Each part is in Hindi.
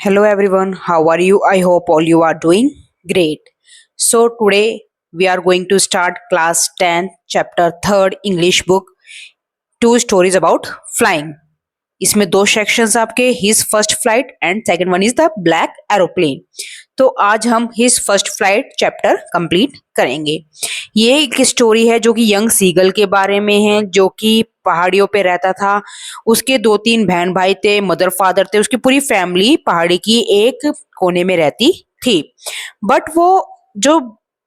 Hello everyone, how are you? I hope all you are doing great. So today we are going to start class 10 chapter 3rd English book, two stories about flying. इसमें दो सेक्शंस आपके his first flight and second one is the black aeroplane. तो आज हम his first flight chapter complete करेंगे। ये एक स्टोरी है जो कि यंग सीगल के बारे में है, जो कि पहाड़ियों पे रहता था। उसके दो तीन बहन भाई थे, मदर फादर थे, उसकी पूरी फैमिली पहाड़ी की एक कोने में रहती थी। बट वो जो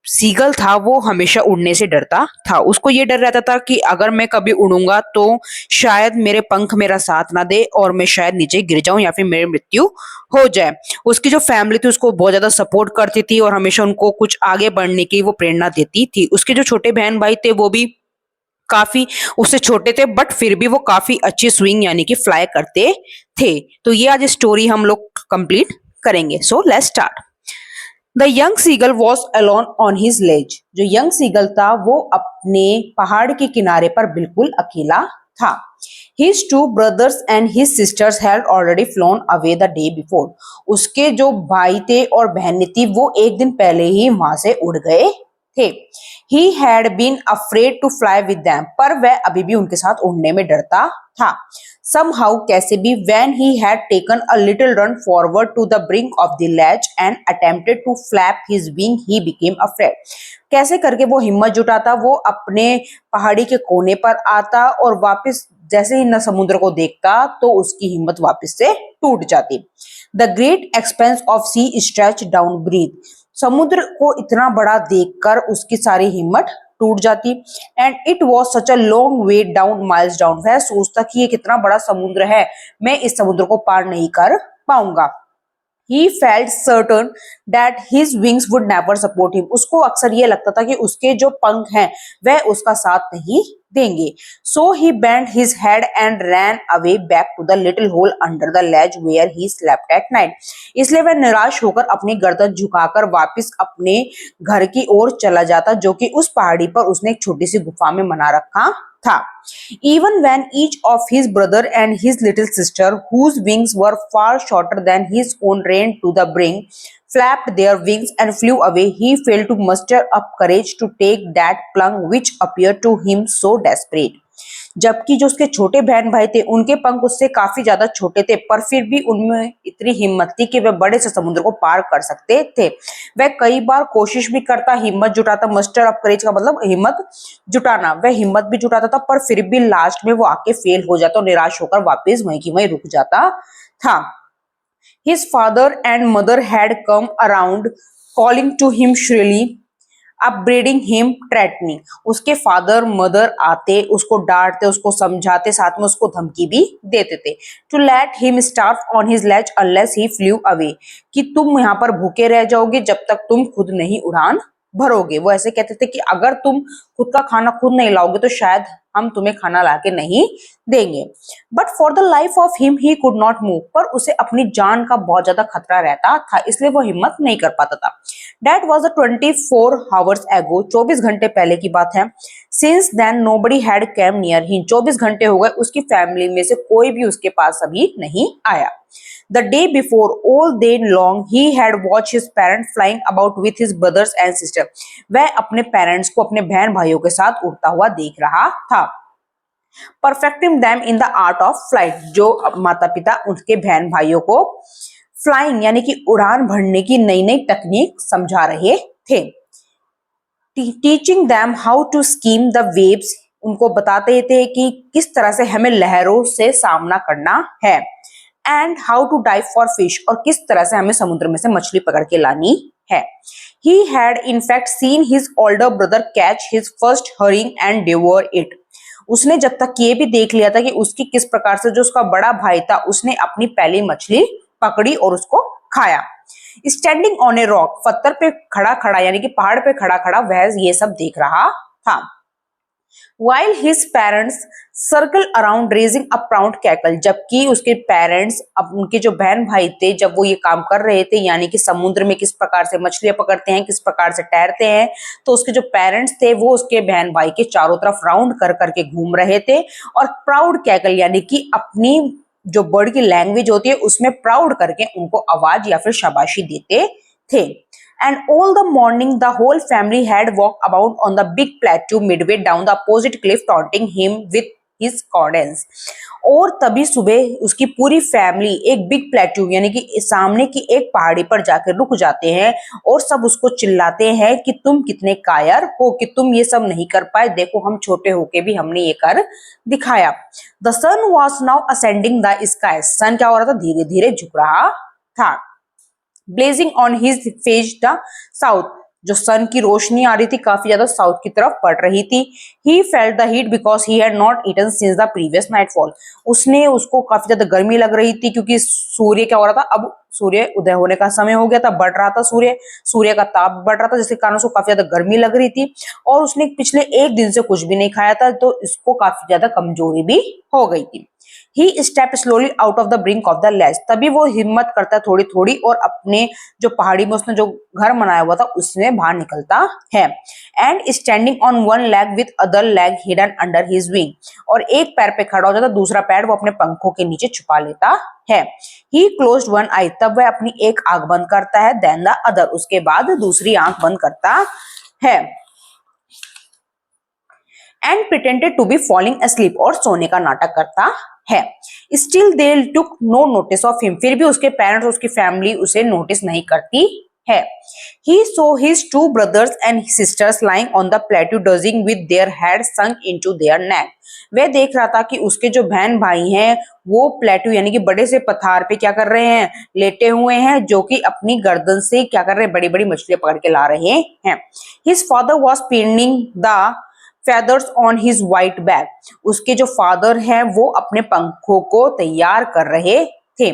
सीगल था वो हमेशा उड़ने से डरता था। उसको ये डर रहता था कि अगर मैं कभी उड़ूंगा तो शायद मेरे पंख मेरा साथ ना दे और मैं शायद नीचे गिर जाऊं या फिर मेरी मृत्यु हो जाए। उसकी जो फैमिली थी उसको बहुत ज्यादा सपोर्ट करती थी और हमेशा उनको कुछ आगे बढ़ने की वो प्रेरणा देती थी। उसके जो छोटे बहन भाई थे वो भी काफी उससे छोटे थे, बट फिर भी वो काफी अच्छी स्विंग यानी कि फ्लाई करते थे। तो ये आज स्टोरी हम लोग कंप्लीट करेंगे। So let's start. The young seagull was alone on his ledge. जो यंग सीगल था वो अपने पहाड़ के किनारे पर बिल्कुल अकेला था। His two brothers and his sisters had already flown away the day before. उसके जो भाई थे और बहनें थी वो एक दिन पहले ही वहां से उड़ गए थे। He had been afraid to fly with them, पर वह अभी भी उनके साथ उड़ने में डरता था। Somehow, कैसे भी, when he had taken a little run forward to the brink of the ledge and attempted to flap his wing, he became afraid. कैसे करके वो हिम्मत जुटाता, वो अपने पहाड़ी के कोने पर आता और वापस जैसे ही न समुद्र को देखता तो उसकी हिम्मत वापस से टूट जाती। The great expanse of sea stretch down breath. समुद्र को इतना बड़ा देखकर उसकी सारी हिम्मत टूट जाती। And it was such a long way down, miles down. वह सोचता कि ये कितना बड़ा समुद्र है, मैं इस समुद्र को पार नहीं कर पाऊंगा। He felt certain that his wings would never support him. उसको अक्सर ये लगता था कि उसके जो पंख हैं वह उसका साथ नहीं देंगे। So he bent his head and ran away back to the little hole under the ledge where he slept at night. इसलिए वह निराश होकर अपनी गर्दन झुकाकर वापस अपने घर की ओर चला जाता, जो कि उस पहाड़ी पर उसने एक छोटी सी गुफा में बना रखा था। Even when each of his brother and his little sister, whose wings were far shorter than his own, ran to the brink, flapped their wings and flew away, he failed to muster up courage to take that plunge which appeared to him so desperate. जबकि जो उसके छोटे बहन भाई थे उनके पंख उससे काफी ज्यादा छोटे थे, पर फिर भी उनमें इतनी हिम्मत थी कि वे बड़े से समुद्र को पार कर सकते थे। वह कई बार कोशिश भी करता, हिम्मत जुटाता। मस्टर ऑफ करेज का मतलब हिम्मत जुटाना। वह हिम्मत भी जुटाता था, पर फिर भी लास्ट में वो आके फेल हो जाता और निराश होकर वापस वहीं की वहीं रुक जाता था। His father and mother had come around, calling to him shrilly, upbraiding him, threatening. उसके फादर मदर आते, उसको डांटते, उसको समझाते, साथ में उसको धमकी भी देते थे। To let him starve on his ledge unless he flew away, कि तुम यहाँ पर भूखे रह जाओगे जब तक तुम खुद नहीं उड़ान भरोगे। वो ऐसे कहते थे कि अगर तुम खुद का खाना खुद नहीं लाओगे तो शायद हम तुम्हें खाना लाके नहीं देंगे। But for the life of him he could not move, पर उसे अपनी जान का बहुत ज्यादा खतरा रहता था, इसलिए वो हिम्मत नहीं कर पाता था। That was a 24 hours ago, 24 घंटे पहले की बात है। Since then nobody had come near him, 24 घंटे हो गए, उसकी फैमिली में से कोई भी उसके पास अभी नहीं आया। The day before, all day long, he had watched his parents flying about with his brothers and sisters. वह अपने पेरेंट्स को अपने बहन भाइयों के साथ उड़ता हुआ देख रहा था। Perfecting them in the art of flight, जो माता पिता उनके बहन भाइयों को फ्लाइंग यानी कि उड़ान भरने की नई नई तकनीक समझा रहे थे। Teaching them how to skim the waves, उनको बताते थे कि किस तरह से हमें लहरों से सामना करना है। And how to dive for fish, और किस तरह से हमें समुद्र में से मछली पकड़ के लानी है। He had in fact seen his older brother catch his first herring and devour it. उसने जब तक ये भी देख लिया था कि उसकी किस प्रकार से जो उसका बड़ा भाई था उसने अपनी पहली मछली पकड़ी और उसको खाया। स्टैंडिंग ऑन ए रॉक, पत्थर पे खड़ा खड़ा यानी कि पहाड़ पे खड़ा खड़ा वह ये सब देख रहा था। While his parents circle around raising a proud cackle, जबकि उसके पेरेंट्स अब उनके जो बहन भाई थे जब वो ये काम कर रहे थे यानी कि समुद्र में किस प्रकार से मछलियां पकड़ते हैं, किस प्रकार से तैरते हैं, तो उसके जो पेरेंट्स थे वो उसके बहन भाई के चारों तरफ राउंड कर करके घूम रहे थे और प्राउड कैकल यानी कि अपनी जो बर्ड की लैंग्वेज होती है उसमें प्राउड करके उनको आवाज या फिर शाबाशी देते थे। And all the morning the whole family had walked about on the big plateau midway down the opposite cliff, taunting him with his cadence. और तभी सुबह उसकी पूरी फैमिली एक बिग प्लेट्यू यानी कि सामने की एक पहाड़ी पर जाकर रुक जाते हैं और सब उसको चिल्लाते हैं कि तुम कितने कायर हो कि तुम ये सब नहीं कर पाए, देखो हम छोटे होके भी हमने ये कर दिखाया। The sun was now ascending the sky, sun क्या हो रहा था, धीरे धीरे झुक रहा था। Blazing on his face the south, जो सन की रोशनी आ रही थी काफी ज्यादा साउथ की तरफ पड़ रही थी। He felt the heat because he had not eaten since the previous nightfall, उसको काफी ज्यादा गर्मी लग रही थी क्योंकि सूर्य क्या हो रहा था, अब सूर्य उदय होने का समय हो गया था, बढ़ रहा था सूर्य का ताप बढ़ रहा था, जिसके कारण उसको काफी ज्यादा गर्मी लग रही थी और उसने पिछले एक दिन से कुछ भी नहीं खाया था, तो इसको काफी ज्यादा कमजोरी भी हो गई थी। He stepped slowly out of the brink of the ledge, तभी वो हिम्मत करता है थोड़ी थोड़ी और अपने जो पहाड़ी में उसने जो घर बनाया हुआ था उसमें बाहर निकलता है। And standing on one leg with other leg hidden under his wing, और एक पैर पे खड़ा हो जाता, दूसरा पैर वो अपने पंखों के नीचे छुपा लेता है। He closed one eye, तब वह अपनी एक आंख बंद करता है, then the other, उसके बाद दूसरी आंख बंद करता है। And pretended to be falling asleep, और सोने का नाटक करता है। Still they took no notice of him, फिर भी उसके पेरेंट्स, उसकी फैमिली उसे नोटिस नहीं करती है। He saw his two brothers and sisters lying on the plateau dozing with their heads sunk into their neck, वह देख रहा था कि उसके जो बहन भाई हैं वो प्लेटू यानी कि बड़े से पठार पे क्या कर रहे हैं, लेटे हुए हैं, जो कि अपनी गर्दन से क्या कर रहे हैं, बड़ी बड़ी मछलियां पकड़ के ला रहे हैं। His father was pinning the feathers on his white back, उसके जो फादर हैं वो अपने पंखों को तैयार कर रहे थे।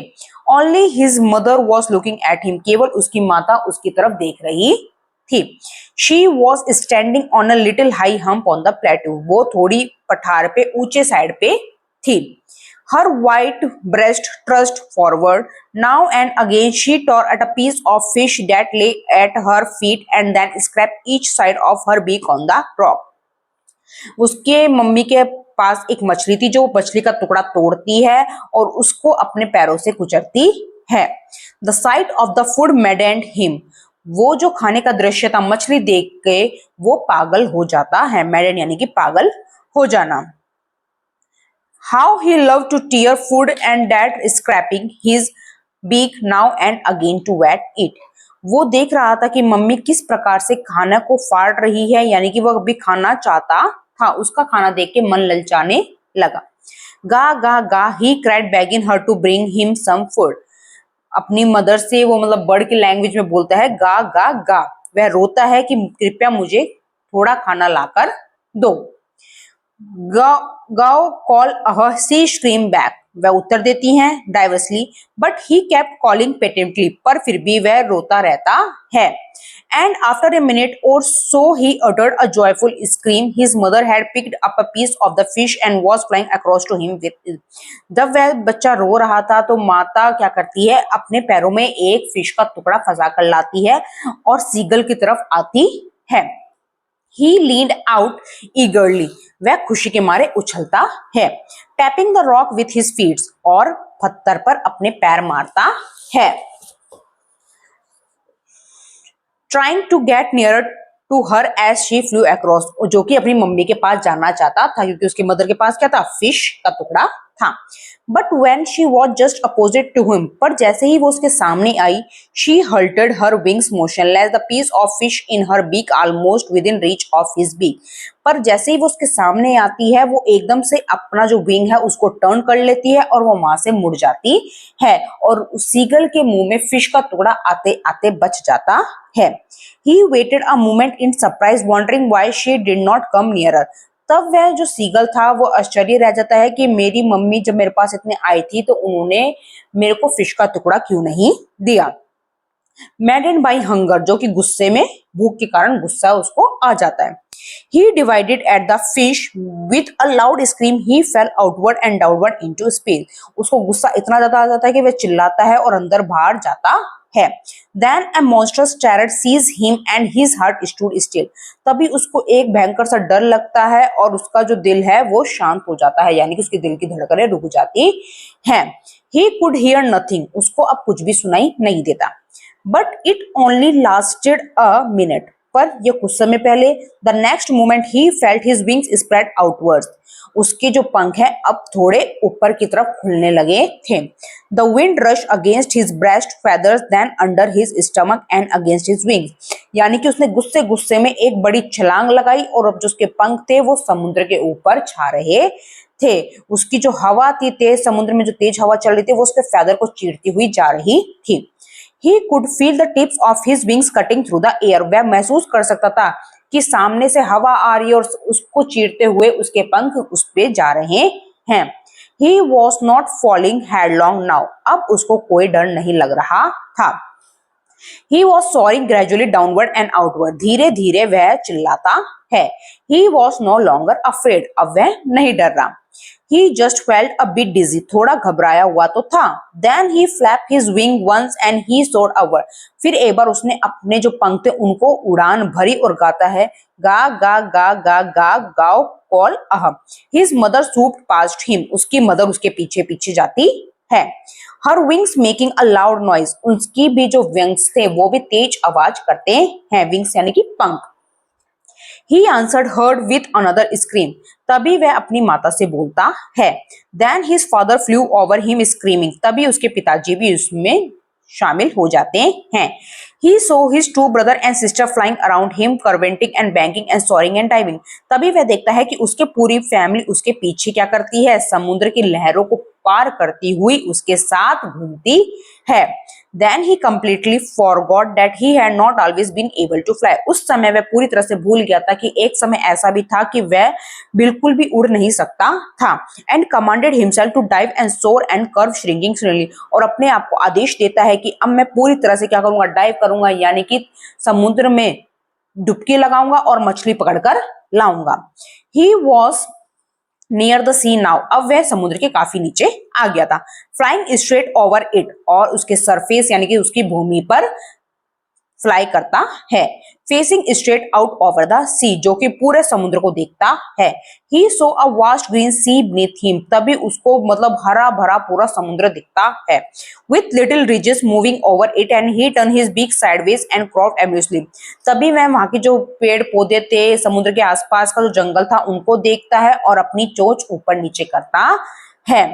Only his mother was looking at him, केवल उसकी माता उसकी तरफ देख रही थी। She was standing on a little high hump on the plateau, वो थोड़ी पठार पे ऊंचे साइड पे थी। Her white breast thrust forward. Now and again she tore at a piece of fish that lay at her feet and then scraped each side of her beak on the rock. उसके मम्मी के पास एक मछली थी जो मछली का टुकड़ा तोड़ती है और उसको अपने पैरों से कुचलती है। The site of the food मैडेंड him, वो जो खाने का दृश्य था मछली देख के वो पागल हो जाता है। मैडेंड यानी कि पागल हो जाना। How he love to tear food and dad scraping his beak now and again to whet it, वो देख रहा था कि मम्मी किस प्रकार से खाना को फाड़ रही है, यानी कि वह भी खाना चाहता था, उसका खाना देख के मन ललचाने लगा। गा गा गा he cried begging her to bring him some food, अपनी मदर से वो मतलब बर्ड की लैंग्वेज में बोलता है गा गा गा, वह रोता है कि कृपया मुझे थोड़ा खाना लाकर दो। Gaw call a sea stream back, वह उत्तर देती हैं diversely, but he kept calling patently, पर फिर भी वह रोता रहता है। And after a minute or so he uttered a joyful scream. His mother had picked up a piece of the fish and was flying across to him with it. जब वह बच्चा रो रहा था तो माता क्या करती है, अपने पैरों में एक फिश का टुकड़ा फंसा कर लाती है और सीगल की तरफ आती है। He leaned out eagerly, वह खुशी के मारे उछलता है। Tapping the rock with his feet, और पत्थर पर अपने पैर मारता है। Trying to get nearer to her as she flew across, जो कि अपनी मम्मी के पास जाना चाहता था क्योंकि उसकी मदर के पास क्या था, फिश का टुकड़ा था। But when she was just opposite to him, पर जैसे ही वो उसके सामने आई, she halted her wings motionless, the piece of fish in her beak almost within reach of his beak. पर जैसे ही वो उसके सामने आती है वो एकदम से अपना जो विंग है उसको टर्न कर लेती है और वो वहां से मुड़ जाती है और उस सीगल के मुंह में फिश का टुकड़ा आते आते बच जाता है। He waited a moment in surprise, wondering why she did not come nearer. तब वह जो सीगल था वो आश्चर्य रह जाता है कि मेरी मम्मी जब मेरे पास इतने आई थी तो उन्होंने मेरे को फिश का टुकड़ा क्यों नहीं दिया। Maddened by hunger, जो कि गुस्से में, भूख के कारण गुस्सा उसको आ जाता है। He divided at the fish with a loud scream. He fell outward and downward into space. उसको गुस्सा इतना ज्यादा आ जाता है कि वह चिल्लाता है और अंदर बाहर जाता है। Then a monstrous terror seized him and his heart stood still. तभी उसको एक भयंकर सा डर लगता है और उसका जो दिल है वो शांत हो जाता है, यानी कि उसके दिल की धड़कनें रुक जाती हैं। He could hear nothing. उसको अब कुछ भी सुनाई नहीं देता। But it only lasted a minute. पर ये कुछ समय पहले, the next moment he felt his wings spread outwards, उसके जो पंख हैं अब थोड़े ऊपर की तरफ खुलने लगे थे। The wind rush against his breast feathers then under his stomach and against his wings, यानी कि उसने गुस्से गुस्से में एक बड़ी छलांग लगाई और अब जो उसके पंख थे वो समुद्र के ऊपर छा रहे थे। उसकी जो हवा थी तेज, समुद्र में जो तेज हवा चल रही थी वो उसके फेदर को चीरती हुई जा रही थी। He could feel the tips of his wings cutting through the air. वह महसूस कर सकता था कि सामने से हवा आ रही है और उसको चीरते हुए उसके पंख उस पे जा रहे हैं। He was not falling headlong now. अब उसको कोई डर नहीं लग रहा था। He was soaring gradually downward and outward. धीरे धीरे वह चिल्लाता है। He was no longer afraid. अब वह नहीं डर रहा। He just felt a bit dizzy. थोड़ा घबराया हुआ तो था। Then he flapped his wing once and he soared upward. फिर एक बार उसने अपने जो पंख थे उनको उड़ान भरी और गाता है, गा गा गा गा गा गाओ कॉल अह। His mother swooped past him. उसकी मदर उसके पीछे पीछे जाती है। Her wings making a loud noise. उसकी भी जो विंग्स थे वो भी तेज आवाज करते हैं। विंग्स यानी कि पंख। He answered her with another scream. तभी वह अपनी माता से बोलता है। Then his father flew over him screaming. तभी उसके पिताजी भी उसमें शामिल हो जाते हैं। He saw his two brother and sister flying around him, curveting and banking and soaring and diving. तभी वह देखता है कि उसके पूरी फैमिली उसके पीछे क्या करती है, समुद्र की लहरों को पार करती हुई उसके साथ घूमती है। Then he completely forgot that he had not always been able to fly. उस समय वह पूरी तरह से भूल गया था कि एक समय ऐसा भी था कि वह बिल्कुल भी उड़ नहीं सकता था। And commanded himself to dive and soar and curve shrinking slowly. और अपने आप को आदेश देता है कि अब मैं पूरी तरह से क्या करूंगा, डाइव करूंगा, यानी कि समुद्र में डुबकी लगाऊंगा और मछली पकड़कर लाऊंगा। He was near the sea now. अब वह समुद्र के काफी नीचे आ गया था। फ्लाइंग स्ट्रेट ओवर इट, और उसके सरफेस यानी कि उसकी भूमि पर फ्लाई करता है। Facing straight out over the sea, जो कि पूरे समुद्र को देखता है। He saw a vast green sea beneath him, तभी उसको मतलब हरा भरा पूरा समुद्र दिखता है। With little ridges moving over it and he turn his beak sideways and cropped amusedly, तभी वह वहां के जो पेड़ पौधे थे, समुद्र के आसपास का जो जंगल था उनको देखता है और अपनी चोंच ऊपर नीचे करता है।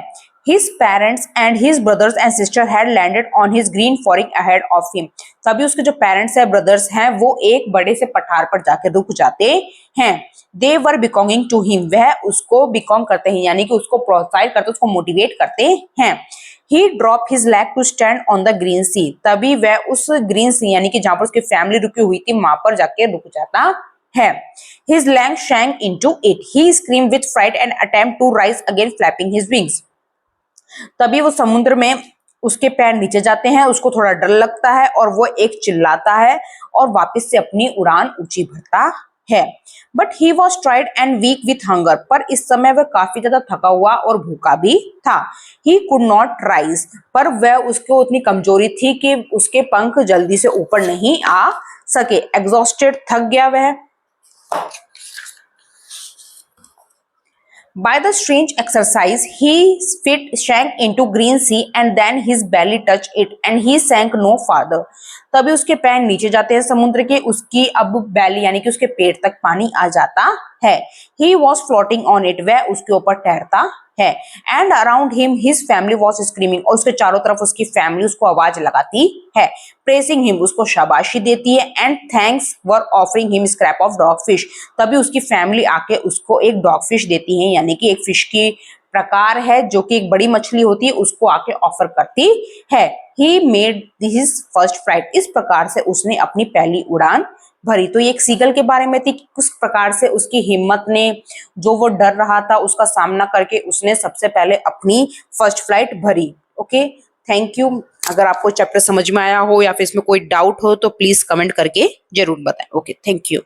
His parents and his brothers and sister had landed on his green forest ahead of him. तभी उसके जो पेरेंट्स है, ब्रदर्स हैं, वो एक बड़े से पठार पर जाके रुक जाते हैं। They were beckoning to him. वह उसको बिकॉन्ग करते हैं, यानी कि उसको प्रोत्साहित करते, उसको मोटिवेट करते हैं। He dropped his leg to stand on the green sea. तभी वह उस ग्रीन सी यानी कि जहां पर उसकी फैमिली रुकी हुई थी वहां पर जाके रुक जाता है। His legs sank into it. He screamed with fright and attempt to rise again, flapping his wings. तभी वो समुद्र में उसके पैर नीचे जाते हैं, उसको थोड़ा डर लगता है और वो एक चिल्लाता है और वापस से अपनी उड़ान ऊंची भरता है। But he was tired and weak with hunger, पर इस समय वह काफी ज्यादा थका हुआ और भूखा भी था। ही कुड नॉट राइज, पर वह उसको उतनी कमजोरी थी कि उसके पंख जल्दी से ऊपर नहीं आ सके। एग्जॉस्टेड, थक गया वह। By the strange exercise, his feet sank into green sea and then his belly touched it and he sank no farther. तभी उसके पैर नीचे जाते हैं समुद्र के, उसकी अब बैली यानी कि उसके पेट तक पानी आ जाता है। He was floating on it, वह उसके ऊपर तैरता है। And around him his family was screaming, और उसके चारों तरफ उसकी फैमिली उसको आवाज लगाती है। Praising him, उसको शाबाशी देती है। And thanks were offering him scrap of dog fish, तभी उसकी फैमिली आके उसको एक डॉग फिश देती है, यानी कि एक फिश की प्रकार है जो कि एक बड़ी मछली होती है, उसको आके ऑफर करती है। He made his first flight, इस प्रकार से उसने अपनी पहली उड़ान भरी। तो ये एक सीगल के बारे में थी कि किस प्रकार से उसकी हिम्मत ने, जो वो डर रहा था उसका सामना करके उसने सबसे पहले अपनी फर्स्ट फ्लाइट भरी। Okay, thank you. अगर आपको चैप्टर समझ में आया हो या फिर इसमें कोई डाउट हो तो प्लीज कमेंट करके जरूर बताएं। Okay, thank you.